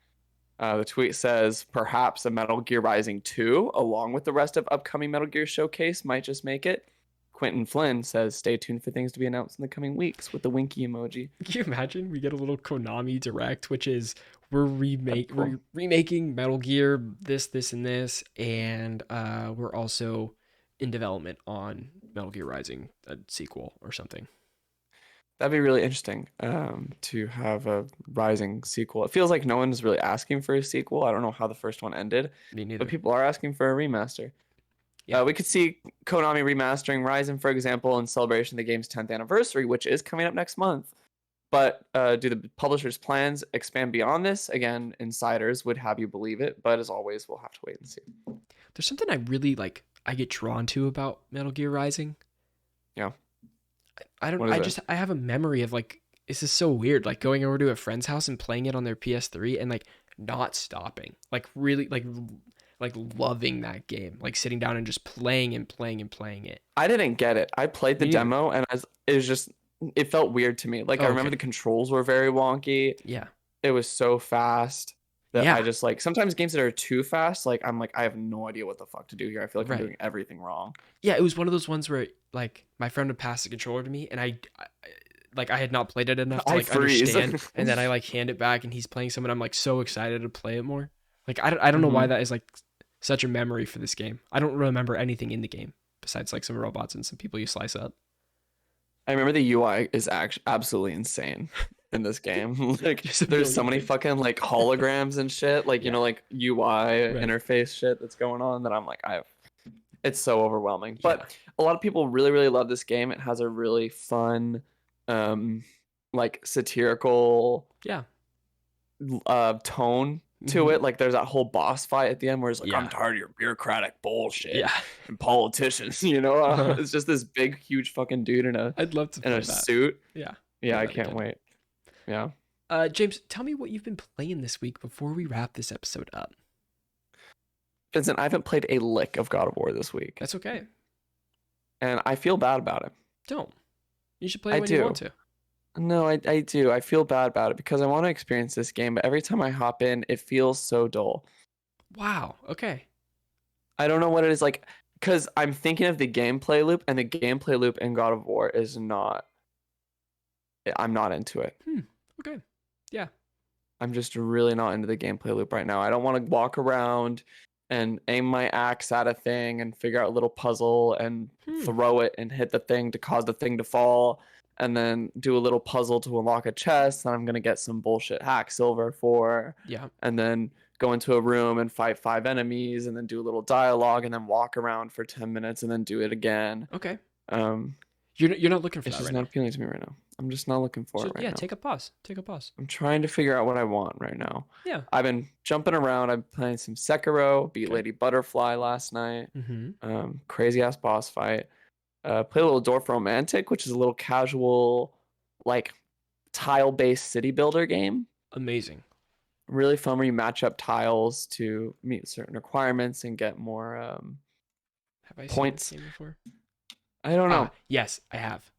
The tweet says perhaps a Metal Gear Rising 2, along with the rest of upcoming Metal Gear Showcase, might just make it. Quentin Flynn says stay tuned for things to be announced in the coming weeks with the winky emoji. Can you imagine we get a little Konami Direct, which is That'd be cool. we're remaking Metal Gear this and this, and we're also in development on Metal Gear Rising, a sequel or something. That'd be really interesting to have a Rising sequel. It feels like no one's really asking for a sequel. I don't know how the first one ended, Me but neither. people are asking for a remaster. Yeah, We could see Konami remastering Ryzen, for example, in celebration of the game's 10th anniversary, which is coming up next month. But do the publisher's plans expand beyond this? Again, insiders would have you believe it, but as always, we'll have to wait and see. there's something I really like. I get drawn to about Metal Gear Rising. Yeah. I don't. What is I it? just I have a memory of like this is so weird. Like going over to a friend's house and playing it on their PS3 and like not stopping. Like really like loving that game. Like sitting down and just playing and playing and playing it. I didn't get it. I played the Me neither. demo and it was just, it felt weird to me. Like, I Oh, remember okay. the controls were very wonky. Yeah. It was so fast that I Yeah. just like, sometimes games that are too fast, like, I'm like, I have no idea what the fuck to do here. I feel like I'm Right. doing everything wrong. Yeah. It was one of those ones where like my friend would pass the controller to me and like I had not played it enough to I like freeze. understand, and then I like hand it back and he's playing some and I'm like so excited to play it more. Like I don't know why hmm that is like such a memory for this game. I don't remember anything in the game besides like some robots and some people you slice up. I remember the UI is actually absolutely insane in this game. Like, Just a there's so million many things. fucking like holograms and shit, like, Yeah. like UI Right. interface shit that's going on that I'm like, it's so overwhelming. Yeah. But a lot of people really, really love this game. It has a really fun, um, like satirical Yeah. tone to Hmm. it. Like, there's that whole boss fight at the end where it's like, I'm Yeah. tired of your bureaucratic bullshit Yeah. and politicians. It's just this big, huge fucking dude in a I'd love to play that. suit. Yeah. Yeah, I'm I glad they can't did. wait. Yeah. James, tell me what you've been playing this week before we wrap this episode up. Vincent, I haven't played a lick of God of War this week, That's okay. and I feel bad about it. Don't. You should play I it when you want do. to. No, I do. I feel bad about it because I want to experience this game, but every time I hop in, it feels so dull. Wow. Okay. I don't know what it is like, because I'm thinking of the gameplay loop, and the gameplay loop in God of War is not. I'm not into it. Okay. Yeah. I'm just really not into the gameplay loop right now. I don't want to walk around and aim my axe at a thing and figure out a little puzzle and throw it and hit the thing to cause the thing to fall, and then do a little puzzle to unlock a chest that I'm gonna get some bullshit hack silver for, Yeah. and then go into a room and fight 5 enemies and then do a little dialogue and then walk around for 10 minutes and then do it again. Okay. Um, You're not looking for it's that just right not now. appealing to me right now. I'm just not looking for So it right yeah, now. take a pause. Take a pause. I'm trying to figure out what I want right now. Yeah. I've been jumping around. I'm playing some Sekiro, beat Okay. Lady Butterfly last night. Mm-hmm. Crazy ass boss fight. Played a little Dwarf Romantic, which is a little casual, like, tile-based city builder game. Amazing. Really fun where you match up tiles to meet certain requirements and get more Have I seen this points. game before? I don't know. Yes, I have.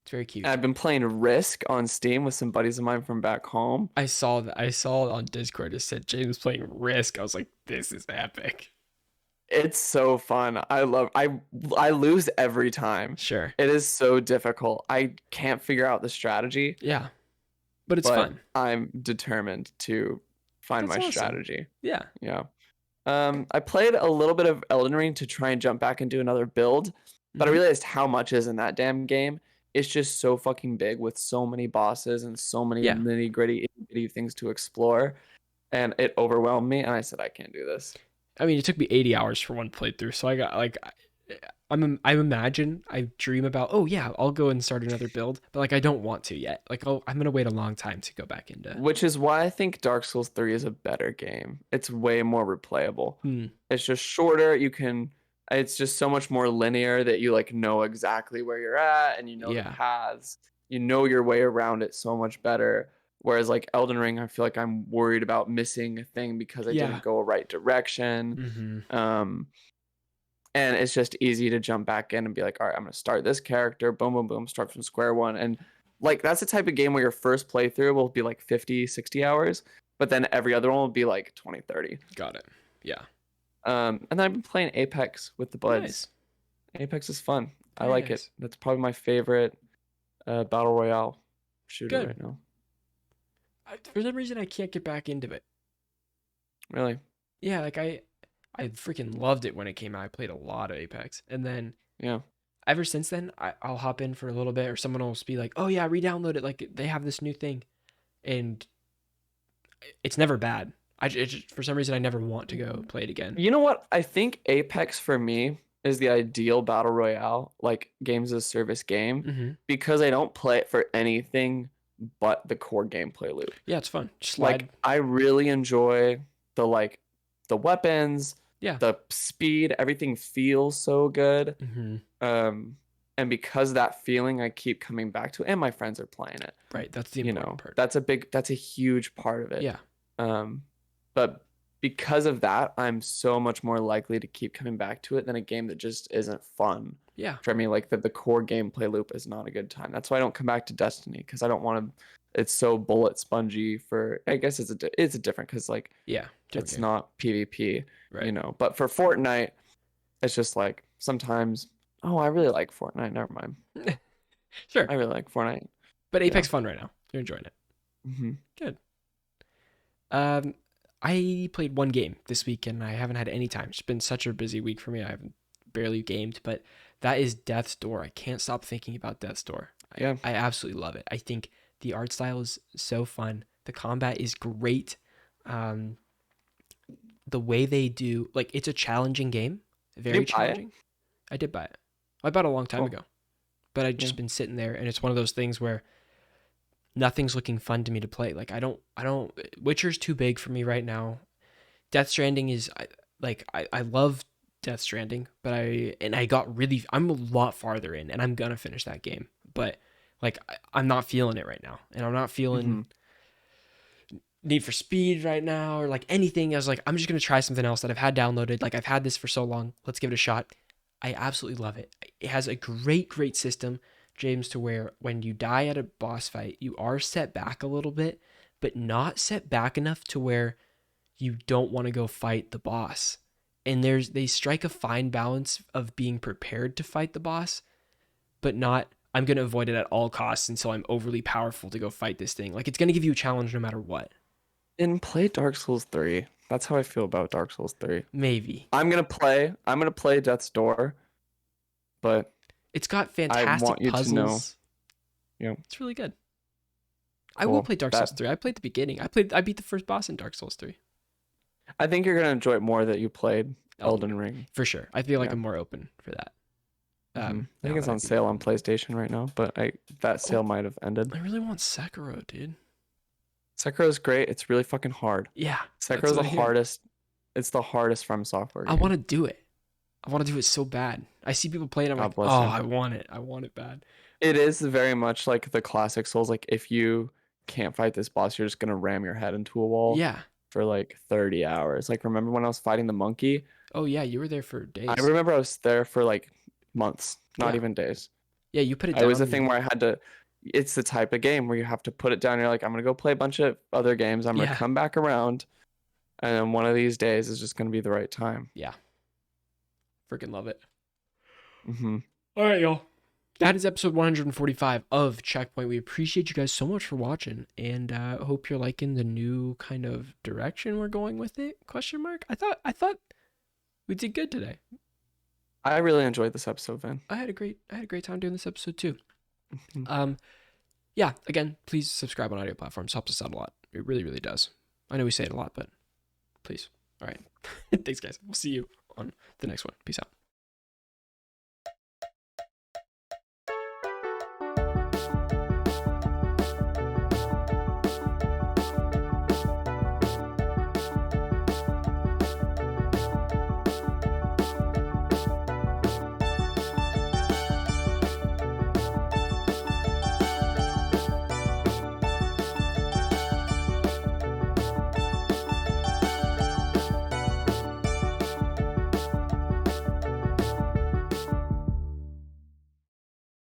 It's very cute. I've been playing Risk on Steam with some buddies of mine from back home. I saw that. I saw on Discord. It said James playing Risk. I was like, this is epic. It's so fun. I lose every time. Sure. It is so difficult. I can't figure out the strategy, Yeah. But it's but fun. I'm determined to find That's my awesome. strategy. Yeah. Yeah. I played a little bit of Elden Ring to try and jump back and do another build, but I Mhm. realized how much is in that damn game. it's just so fucking big with so many bosses and so many Yeah. nitty gritty things to explore, and it overwhelmed me. And I said, I can't do this. I mean, it took me 80 hours for one playthrough, so I got like, I imagine, I dream about, oh yeah, I'll go and start another build, but like I don't want to yet. Like, oh, I'm gonna wait a long time to go back into. Which is why I think Dark Souls 3 is a better game. It's way more replayable. Hmm. It's just shorter. It's just so much more linear that you like know exactly where you're at and you know the Yeah. paths. You know your way around it so much better. Whereas like Elden Ring, I feel like I'm worried about missing a thing because I Yeah. didn't go a right direction. Mm-hmm. And it's just easy to jump back in and be like, all right, I'm gonna start this character, boom, boom, boom, start from square one. And like that's the type of game where your first playthrough will be like 50, 60 hours, but then every other one will be like 20, 30. Got it. Yeah. And then I've been playing Apex with the buds. Nice. Apex is fun. I Very like it. nice. That's probably my favorite battle royale shooter Good. right now. For some reason, I can't get back into it. Really? Yeah, like I freaking loved it when it came out. I played a lot of Apex, and then Yeah. ever since then, I'll hop in for a little bit, or someone will be like, "Oh yeah, re-download it. Like they have this new thing," and it's never bad. For some reason I never want to go play it again. You know what? I think Apex for me is the ideal battle royale, like games as a service game, Mm-hmm. because I don't play it for anything but the core gameplay loop. Yeah, it's fun. Just Like slide. I really enjoy the weapons, Yeah. the speed, everything feels so good. Mm-hmm. And because of that feeling, I keep coming back to it, and my friends are playing it. Right. That's the You important know, part. that's a huge part of it. Yeah. But because of that, I'm so much more likely to keep coming back to it than a game that just isn't fun. Yeah. For me, like the core gameplay loop is not a good time. That's why I don't come back to Destiny, because I don't want to. It's so bullet spongy for. I guess it's a different, because like Yeah. it's not PvP, right. you know. But for Fortnite, it's just like sometimes. Oh, I really like Fortnite. Never mind. Sure. I really like Fortnite. But Apex Yeah. fun right now. You're enjoying it. Mm-hmm. Good. I played one game this week and I haven't had any time. It's been such a busy week for me. I haven't barely gamed, but that is Death's Door. I can't stop thinking about Death's Door. Yeah. I absolutely love it. I think the art style is so fun. The combat is great. The way they do, like, it's a challenging game, very challenging. I did buy it. I bought it a long time ago, but I've just been sitting there, and it's one of those things where nothing's looking fun to me to play. Like I don't. Witcher's too big for me right now. Death Stranding is I love Death Stranding, but I'm a lot farther in, and I'm gonna finish that game. But like I'm not feeling it right now, and I'm not feeling Need for Speed right now, or like anything. I was like, I'm just gonna try something else that I've had downloaded. Like I've had this for so long. Let's give it a shot. I absolutely love it. It has a great system, James, to where when you die at a boss fight, you are set back a little bit, but not set back enough to where you don't want to go fight the boss. And they strike a fine balance of being prepared to fight the boss, but not, I'm going to avoid it at all costs until I'm overly powerful to go fight this thing. Like it's going to give you a challenge no matter what. And play Dark Souls 3. That's how I feel about Dark Souls 3. Maybe. I'm gonna play Death's Door, but it's got fantastic puzzles. Yeah. It's really good. I will play Dark Souls 3. I played the beginning. I beat the first boss in Dark Souls 3. I think you're gonna enjoy it more that you played Elden Ring. For sure. I feel like I'm more open for that. I think it's on sale on PlayStation right now, but that sale might have ended. I really want Sekiro, dude. Sekiro's great. It's really fucking hard. Yeah. Sekiro's the hardest. It's the hardest From Software game. I want to do it. I want to do it so bad. I see people play it. I'm like, oh, I want it. I want it bad. It is very much like the classic Souls. Like if you can't fight this boss, you're just gonna ram your head into a wall. Yeah. For like 30 hours. Like remember when I was fighting the monkey? Oh yeah, you were there for days. I remember I was there for like months, not even days. Yeah, you put it down. It was the thing where I had to. It's the type of game where you have to put it down. You're like, I'm gonna go play a bunch of other games. I'm gonna come back around, and then one of these days is just gonna be the right time. Yeah. Freaking love it. Mm-hmm. All right, y'all. That is episode 145 of Checkpoint. We appreciate you guys so much for watching, and hope you're liking the new kind of direction we're going with it. ? I thought we did good today. I really enjoyed this episode, Vin. I had a great time doing this episode too. Mhm. Yeah, again, please subscribe on audio platforms. Helps us out a lot. It really, really does. I know we say it a lot, but please. All right. Thanks, guys. We'll see you on the next one. Peace out.